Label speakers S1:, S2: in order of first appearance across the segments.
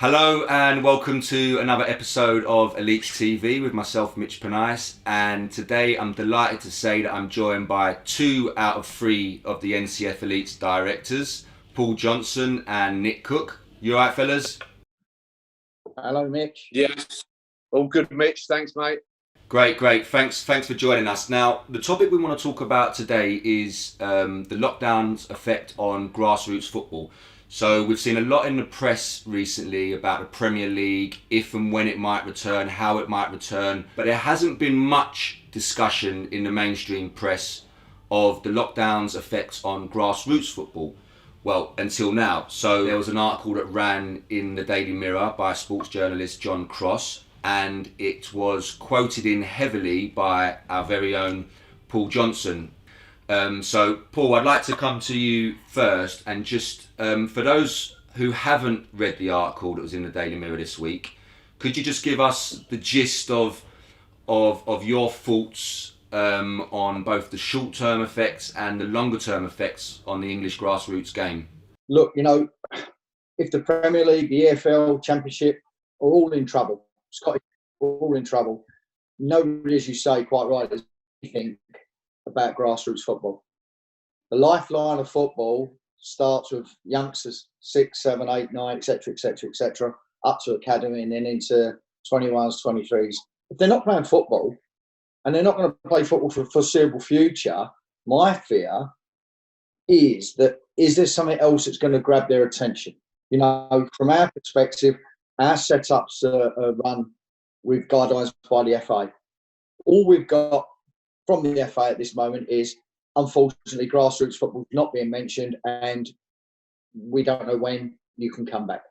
S1: Hello and welcome to another episode of ElitesTV with myself, Mitch Panayis, and today I'm delighted to say that I'm joined by 2 out of 3 of the NCF Elites directors, Paul Johnson and Nick Cook. You alright, fellas?
S2: Hello, Mitch.
S3: Yes, all good, Mitch. Thanks, mate.
S1: Great. Thanks for joining us. Now, the topic we want to talk about today is the lockdown's effect on grassroots football. So we've seen a lot in the press recently about the Premier League, if and when it might return, how it might return, but there hasn't been much discussion in the mainstream press of the lockdown's effects on grassroots football. Well, until now. So there was an article that ran in the Daily Mirror by sports journalist John Cross, and it was quoted in heavily by our very own Paul Johnson. So, Paul, I'd like to come to you first, and just for those who haven't read the article that was in the Daily Mirror this week, could you just give us the gist of your thoughts on both the short-term effects and the longer-term effects on the English grassroots game?
S2: Look, if the Premier League, the EFL, Championship are all in trouble, Scottish are all in trouble, nobody, as you say, quite right, does anything about grassroots football. The lifeline of football starts with youngsters, 6, 7, 8, 9, etc., up to academy and then into 21s, 23s. If they're not playing football and they're not going to play football for the foreseeable future, my fear is that is there something else that's going to grab their attention? From our perspective, our setups are run with guidelines by the FA. All we've got from the FA at this moment is, unfortunately, grassroots football not being mentioned, and we don't know when you can come back.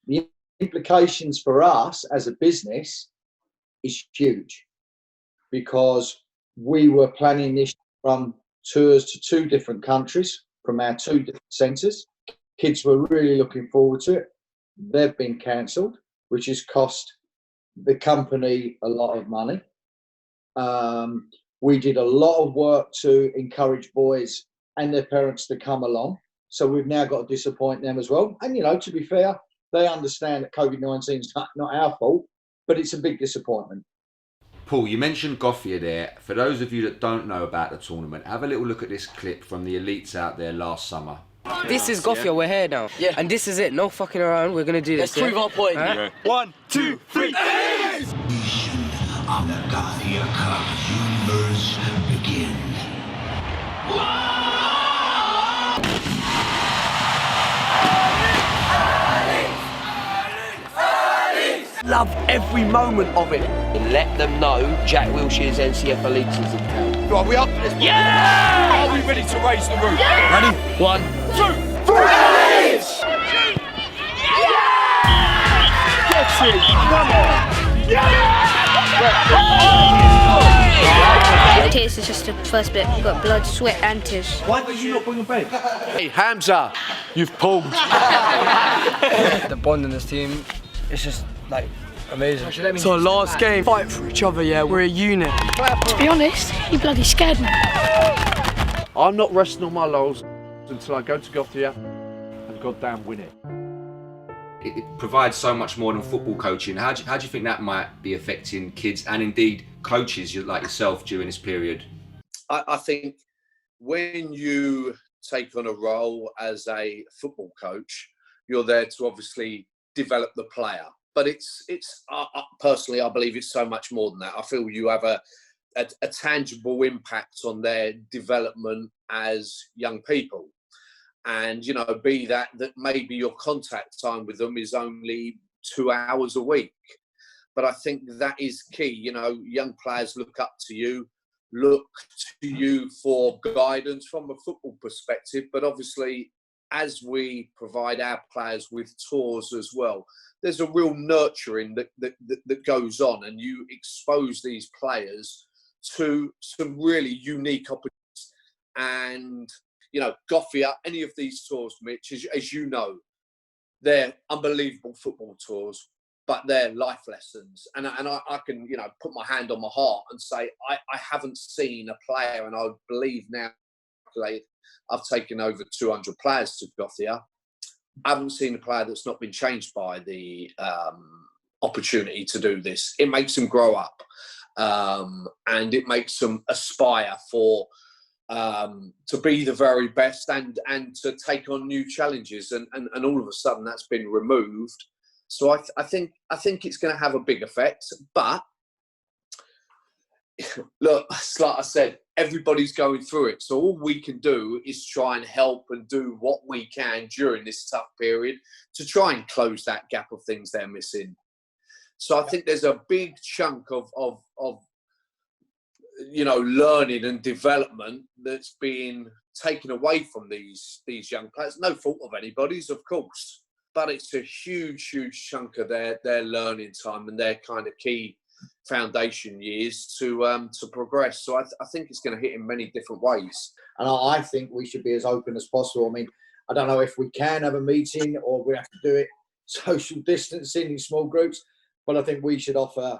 S2: The implications for us as a business is huge, because we were planning this from tours to 2 different countries from our 2 different centres. Kids were really looking forward to it. They've been cancelled, which has cost the company a lot of money. We did a lot of work to encourage boys and their parents to come along. So we've now got to disappoint them as well. And, to be fair, they understand that COVID-19 is not our fault, but it's a big disappointment.
S1: Paul, you mentioned Goffia there. For those of you that don't know about the tournament, have a little look at this clip from the elites out there last summer.
S4: This is Goffia, we're here now. Yeah. And this is it, no fucking around, we're going to do this.
S5: Let's prove our point.
S4: Right?
S5: 1, 2, 3.
S6: On the Gothia Cup, universe begin.
S5: Love every moment of it.
S4: And let them know Jack Wilshere's NCF Elites is in town.
S5: Right, we up for this?
S4: Yeah!
S5: Are we ready to raise the roof?
S4: Yeah!
S5: Ready?
S4: 1,
S5: 2, 3! Get it! Come on!
S7: The taste is just the first bit. We've got blood, sweat and tears.
S5: Why did you not bring a bed? Hey, Hamza, you've pulled.
S8: The bond in this team is just amazing.
S5: It's our last game. Fight for each other, yeah. We're a unit.
S7: To be honest, he bloody scared me.
S3: I'm not resting on my laurels until I go to Gothia and goddamn win it.
S1: It provides so much more than football coaching. How do you think that might be affecting kids and indeed coaches like yourself during this period?
S3: I think when you take on a role as a football coach, you're there to obviously develop the player. But it's personally, I believe it's so much more than that. I feel you have a tangible impact on their development as young people. And, be that maybe your contact time with them is only 2 hours a week. But I think that is key. Young players look up to you, look to you for guidance from a football perspective. But obviously, as we provide our players with tours as well, there's a real nurturing that goes on, and you expose these players to some really unique opportunities. And Goffia, any of these tours, Mitch, as you know, they're unbelievable football tours, but they're life lessons. And I can, put my hand on my heart and say, I haven't seen a player, and I believe now I've taken over 200 players to Gothia, I haven't seen a player that's not been changed by the opportunity to do this. It makes them grow up, and it makes them aspire for to be the very best and to take on new challenges. And all of a sudden, that's been removed. So I think it's going to have a big effect. But look, like I said, everybody's going through it. So all we can do is try and help and do what we can during this tough period to try and close that gap of things they're missing. So I think there's a big chunk of learning and development that's being taken away from these young players. No fault of anybody's, of course, but it's a huge chunk of their learning time and their kind of key foundation years to progress. So I think it's going to hit in many different ways.
S2: And I think we should be as open as possible. I mean, I don't know if we can have a meeting or we have to do it social distancing in small groups, but I think we should offer,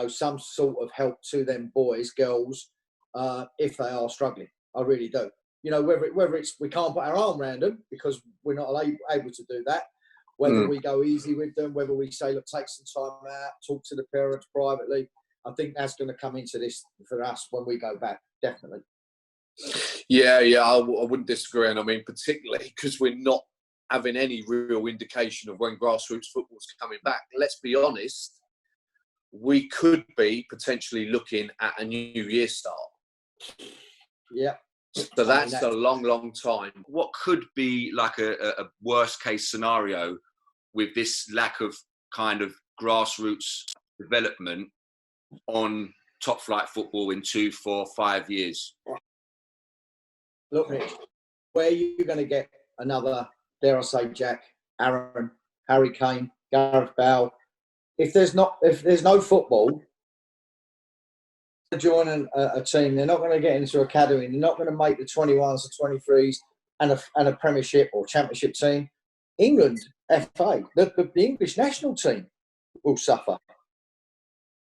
S2: some sort of help to them boys, girls, if they are struggling. I really do. Whether it's we can't put our arm around them because we're not able to do that, whether we go easy with them, whether we say, look, take some time out, talk to the parents privately. I think that's going to come into this for us when we go back, definitely.
S3: Yeah, I wouldn't disagree. And I mean, particularly because we're not having any real indication of when grassroots football's coming back. Let's be honest, we could be potentially looking at a New Year start.
S2: Yeah.
S3: So that's a long time.
S1: What could be like a worst case scenario with this lack of kind of grassroots development on top flight football in 2, 4, 5 years?
S2: Look, Mitch, where are you going to get another, dare I say, Jack, Aaron, Harry Kane, Gareth Bale? If there's no football, join a team, they're not going to get into academy, they're not going to make the 21s and 23s and a Premiership or Championship team. England, FA, the English national team will suffer.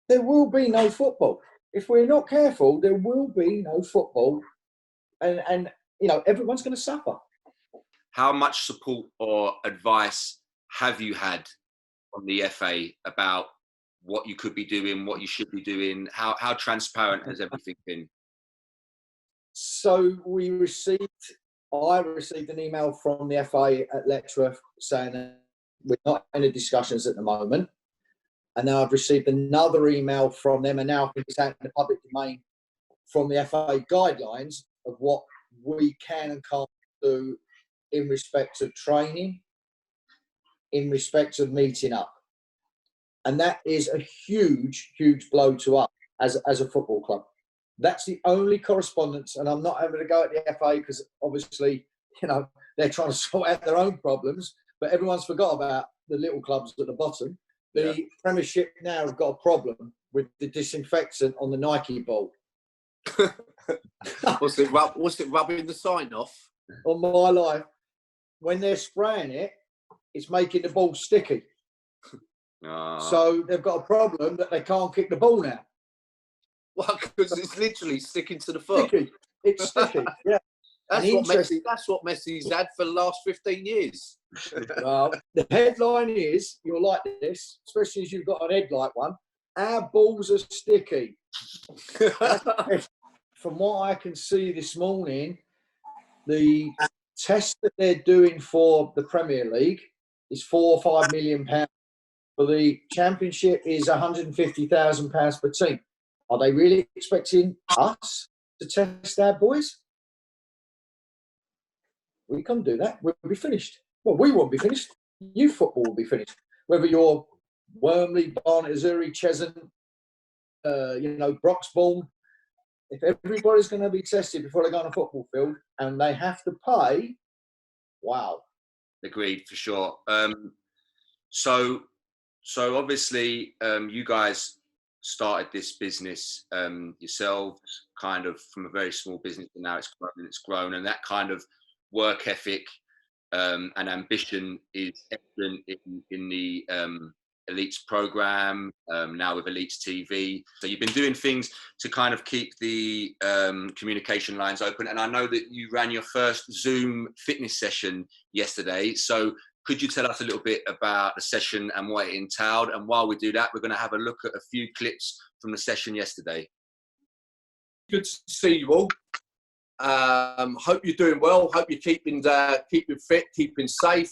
S2: There will be no football. If we're not careful, there will be no football, and everyone's going to suffer.
S1: How much support or advice have you had from the FA about what you could be doing, what you should be doing? How transparent has everything been?
S2: So I received an email from the FA at Letchworth saying that we're not in the discussions at the moment. And now I've received another email from them, and now I think it's out in the public domain, from the FA guidelines of what we can and can't do in respect of training, in respect of meeting up. And that is a huge blow to us as a football club. That's the only correspondence, and I'm not having to go at the FA because obviously, they're trying to sort out their own problems, but everyone's forgot about the little clubs at the bottom. The Premiership now have got a problem with the disinfectant on the Nike ball.
S3: Was it rubbing the sign off?
S2: On my life, when they're spraying it, it's making the ball sticky. So they've got a problem that they can't kick the ball now.
S3: Well, because it's literally sticking to the foot.
S2: Sticky. It's sticky, yeah.
S3: That's what Messi's had for the last 15 years.
S2: Well, the headline is, you'll like this, especially as you've got an headlight one, our balls are sticky. From what I can see this morning, the test that they're doing for the Premier League is £4 or £5 million. For the Championship is £150,000 per team. Are they really expecting us to test our boys? We can't do that. We'll be finished. Well, we won't be finished. Youth football will be finished. Whether you're Wormley, Barnet, Azuri, Cheshunt, Broxbourne, if everybody's going to be tested before they go on a football field and they have to pay, wow.
S1: Agreed, for sure. So obviously, you guys started this business yourselves, kind of from a very small business, and now it's grown, and that kind of work ethic and ambition is evident in Elites program, now with ElitesTV. So you've been doing things to kind of keep the communication lines open. And I know that you ran your first Zoom fitness session yesterday. So could you tell us a little bit about the session and what it entailed? And while we do that, we're going to have a look at a few clips from the session yesterday.
S3: Good to see you all. Hope you're doing well. Hope you're keeping fit, keeping safe.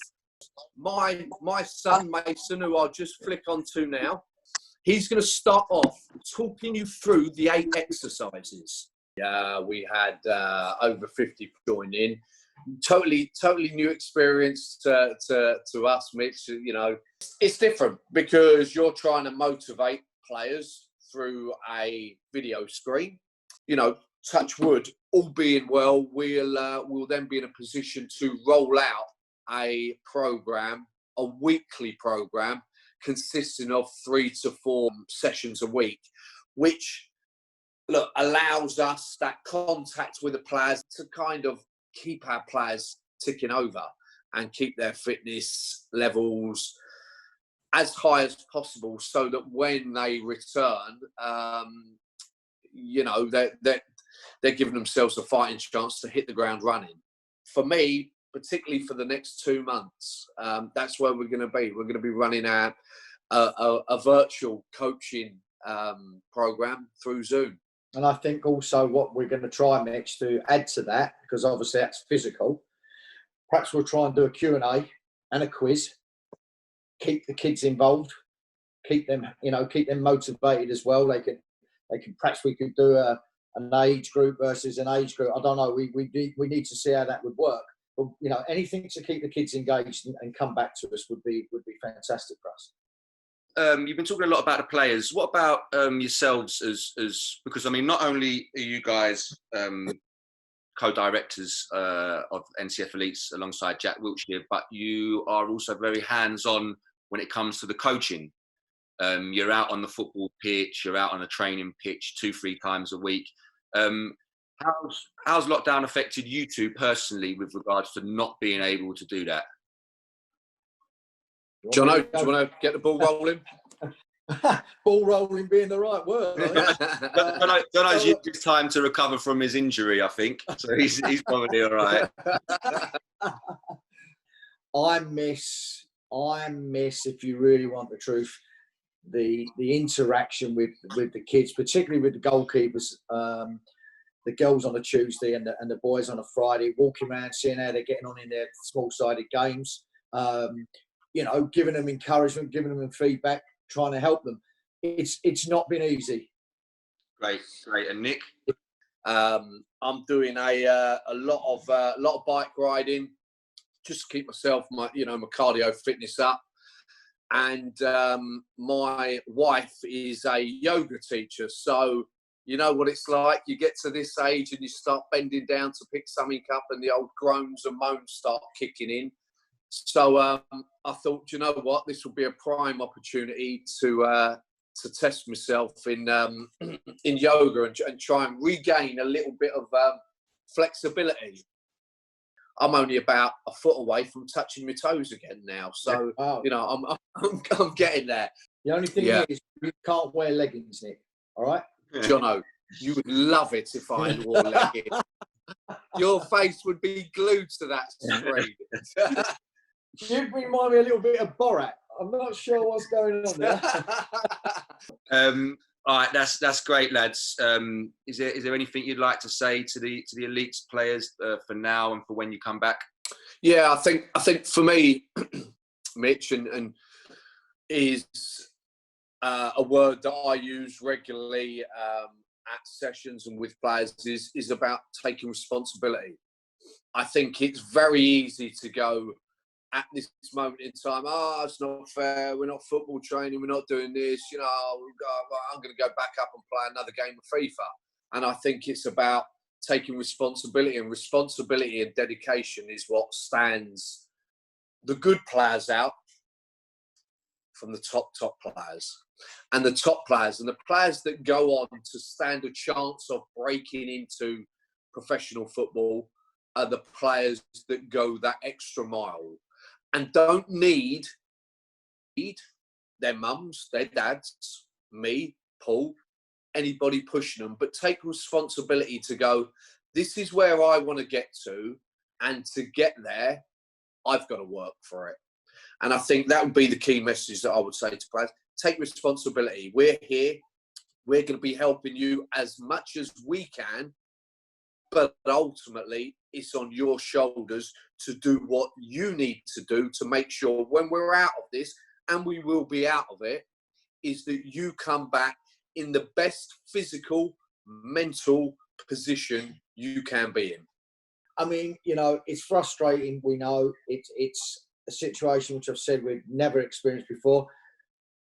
S3: My son Mason, who I'll just flick onto now, he's going to start off talking you through the 8 exercises. We had over 50 join in. Totally new experience to us, Mitch. You know, it's different because you're trying to motivate players through a video screen. You know, touch wood, all being well, we'll then be in a position to roll out a program, a weekly program consisting of 3 to 4 sessions a week, which allows us that contact with the players to kind of keep our players ticking over and keep their fitness levels as high as possible, so that when they return, you know, they're giving themselves a fighting chance to hit the ground running. For me, particularly for the next 2 months, that's where we're going to be. We're going to be running a virtual coaching program through Zoom.
S2: And I think also what we're going to try, Mitch, to add to that, because obviously that's physical, perhaps we'll try and do a Q&A and a quiz, keep the kids involved, keep them motivated as well. They can perhaps we could do an age group versus an age group. I don't know. We need to see how that would work. But, you know, anything to keep the kids engaged and come back to us would be fantastic for us.
S1: You've been talking a lot about the players. What about yourselves as because I mean, not only are you guys co-directors of NCF Elites alongside Jack Wilshere, but you are also very hands-on when it comes to the coaching. You're out on the football pitch, you're out on a training pitch 2-3 times a week. How's lockdown affected you two personally with regards to not being able to do that?
S3: Jono, do you want to get the ball rolling?
S2: Ball rolling being the right word.
S1: Jono's used his time to recover from his injury, I think. So he's probably all right.
S2: I miss, if you really want the truth, the interaction with the kids, particularly with the goalkeepers, the girls on a Tuesday and the boys on a Friday, walking around, seeing how they're getting on in their small-sided games. You know, giving them encouragement, giving them feedback, trying to help them. It's not been easy.
S1: Great. And Nick?
S3: I'm doing a lot of bike riding, just to keep myself, my cardio fitness up. And my wife is a yoga teacher, so you know what it's like. You get to this age and you start bending down to pick something up, and the old groans and moans start kicking in. So I thought, you know what, this will be a prime opportunity to test myself in yoga and try and regain a little bit of flexibility. I'm only about a foot away from touching my toes again now, so you know I'm getting there.
S2: The only thing is you can't wear leggings, Nick. All right,
S3: Jono, you would love it if I wore leggings. Your face would be glued to that screen.
S2: You remind me a little bit of Borat. I'm not sure what's going on there.
S1: All right, that's great, lads. Is there anything you'd like to say to the Elites players for now and for when you come back?
S3: Yeah, I think for me, Mitch, and is a word that I use regularly at sessions and with players is about taking responsibility. I think it's very easy to go at this moment in time, it's not fair, we're not football training, we're not doing this, you know, I'm going to go back up and play another game of FIFA. And I think it's about taking responsibility, and responsibility and dedication is what stands the good players out from the top players. And the top players and the players that go on to stand a chance of breaking into professional football are the players that go that extra mile and don't need their mums, their dads, me, Paul, anybody pushing them, but take responsibility to go, this is where I want to get to, and to get there, I've got to work for it. And I think that would be the key message that I would say to players. Take responsibility. We're here. We're going to be helping you as much as we can, but ultimately it's on your shoulders to do what you need to do to make sure when we're out of this, and we will be out of it, is that you come back in the best physical, mental position you can be in.
S2: I mean, you know, it's frustrating. We know it's a situation which I've said we've never experienced before.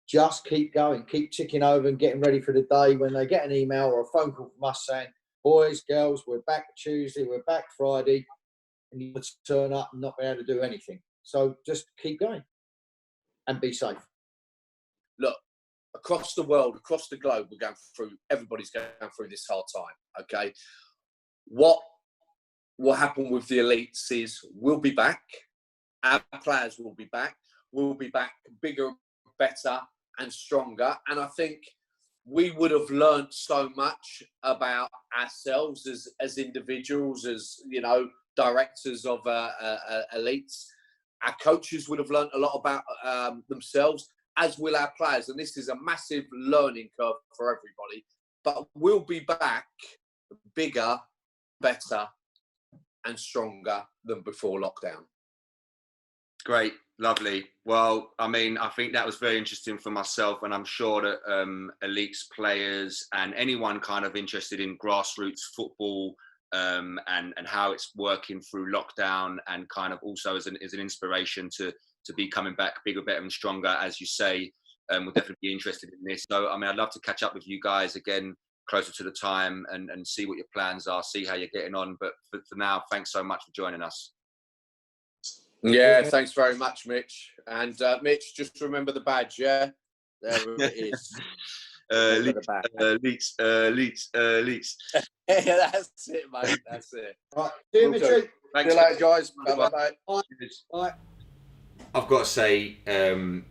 S2: Just keep going, keep ticking over and getting ready for the day when they get an email or a phone call from us saying, boys, girls, we're back Tuesday, we're back Friday, and you turn up and not be able to do anything. So just keep going and be safe.
S3: Look, across the world, across the globe, everybody's going through this hard time, okay? What will happen with the elites is we'll be back. Our players will be back. We'll be back bigger, better and stronger. And I think we would have learned so much about ourselves as individuals, as, you know, directors of elites. Our coaches would have learned a lot about themselves, as will our players. And this is a massive learning curve for everybody. But we'll be back bigger, better and stronger than before lockdown.
S1: Great, lovely. Well, I mean, I think that was very interesting for myself, and I'm sure that elites players and anyone kind of interested in grassroots football and how it's working through lockdown, and kind of also as an inspiration to be coming back bigger, better and stronger, as you say, will definitely be interested in this. So, I mean, I'd love to catch up with you guys again closer to the time and see what your plans are, see how you're getting on. But for now, thanks so much for joining us.
S3: Yeah, thanks very much, Mitch. And Mitch, just remember the badge, yeah? There it is.
S1: Leeds.
S3: Yeah, that's it, mate. That's it.
S2: Right, see you, Mitchell.
S3: Thanks, see you later, guys. Bye-bye.
S2: Bye.
S1: I've got to say, there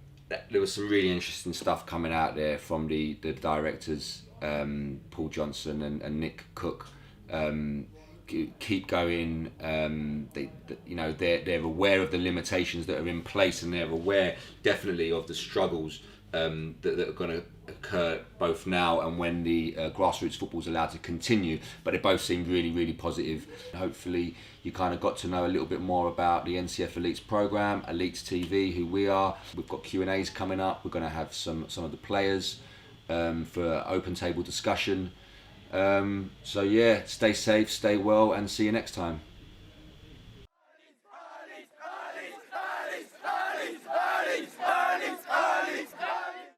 S1: was some really interesting stuff coming out there from the directors, Paul Johnson and Nick Cook. Keep going. They're aware of the limitations that are in place, and they're aware definitely of the struggles that are going to occur both now and when the grassroots football is allowed to continue. But they both seem really, really positive. Hopefully you kind of got to know a little bit more about the NCF Elites program, ElitesTV, who we are. We've got Q&As coming up. We're going to have some of the players for open table discussion. So yeah, stay safe, stay well, and see you next time.